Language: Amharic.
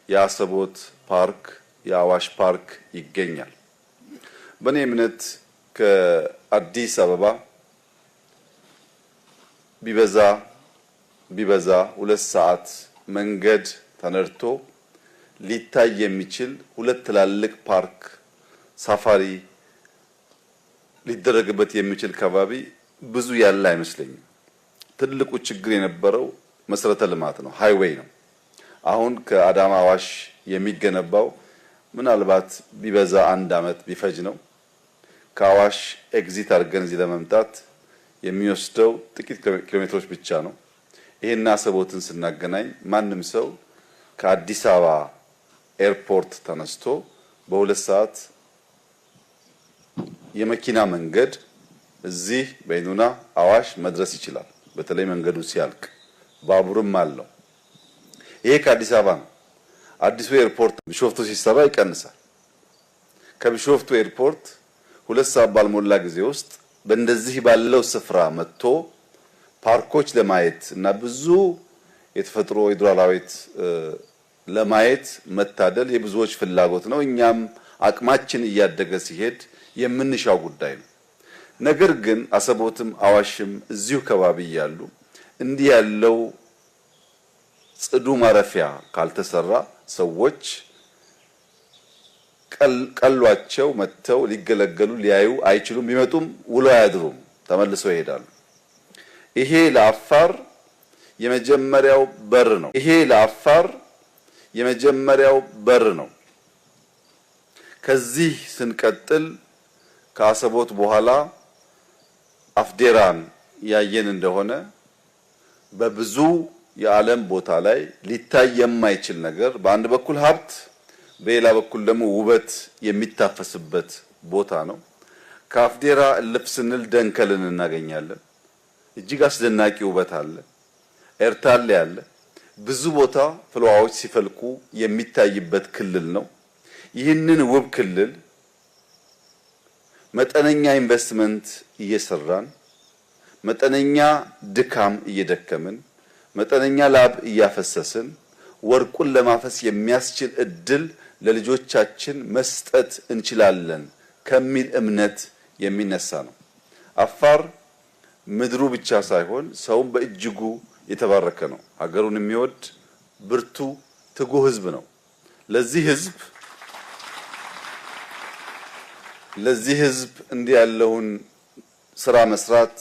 የአሰቦት ፓርክ የአዋሽ ፓርክ ይገኛል። በእኔ እምነት ከአዲስ አበባ ቢበዛ 2 ሰዓት መንገድ ተነድቶ ሊታይ የሚችል 2 ትላልቅ ፓርክ ሳፋሪ ሊደረግበት የሚችል ከባቢ ብዙ ያለ አይመስለኝም። ትልቁ ችግር የነበረው መሰረተ ልማት ነው፣ ሃይዌይ ነው። አሁን ከአዳማ አዋሽ የሚገነባው ምናልባት ቢበዛ 1 አመት ቢፈጅ ነው። ከአዋሽ ኤግዚት አድርገን እዚህ ለመምጣት የሚወስደው ጥቂት ኪሎሜትሮች ብቻ ነው። ይሄና አሰቦትን ስናገናኝ ማንም ሰው ከአዲስ አበባ ኤርፖርት ተነስቶ በ2 ሰዓት የመኪና መንገድ እዚህ በይኑና አዋሽ መድረስ ይችላል። በተለይ መንገዱ ሲያልቅ ባቡርም አለው። ይሄ ከአዲስ አበባ ነው። አዲሱ ኤርፖርት ቢሾፍቱ ሲሰራ ይቀንሳል። ከቢሾፍቱ ኤርፖርት 2 ሰዓት ባልሞላ ጊዜ ውስጥ በእንደዚህ ባለው ስፍራ መጥቶ ፓርኮች ለማየት እና ብዙ የተፈጥሮ የዱር አራዊት ለማየት መታደል የብዙዎች ፍላጎት ነው። እኛም አቅማችን እያደገ ሲሄድ የምንሻው ጉዳይ ነው። ነገር ግን አሰቦትም አዋሽም እዚሁ ከባቢ ያሉ እንዲህ ያለው ጽዱ ማረፊያ ካልተሰራ ሰዎች ቀሏቸው መተው ሊገለገሉ ሊያዩ አይችሉም። ቢመጡም ውሎ አያድሩም፣ ተመልሰው ይሄዳሉ። ይሄ ለአፋር የመጀመሪያው በር ነው። ከዚህ ስንቀጥል ከአሰቦት በኋላ አፍዴራን ያየን እንደሆነ በብዙ የዓለም ቦታ ላይ ሊታይ የማይችል ነገር በአንድ በኩል ሀብት በሌላ በኩል ደግሞ ውበት የሚታፈስበት ቦታ ነው። ከአፍዴራ እልፍ ስንል ደንከልን እናገኛለን። እጅግ አስደናቂ ውበት አለ። ኤርታሌ አለ። ብዙ ቦታ ፍልውሃዎች ሲፈልቁ የሚታይበት ክልል ነው። ይህንን ውብ ክልል መጠነኛ ኢንቨስትመንት እየሰራን መጠነኛ ድካም እየደከምን መጠነኛ ላብ እያፈሰስን ወርቁን ለማፈስ የሚያስችል እድል ለልጆቻችን መስጠት እንችላለን ከሚል እምነት የሚነሳ ነው። አፋር ምድሩ ብቻ ሳይሆን ሰውም በእጅጉ የተባረከ ነው። ሀገሩን የሚወድ ብርቱ ትጉህ ህዝብ ነው። ለዚህ ህዝብ እንዲህ ያለውን ስራ መስራት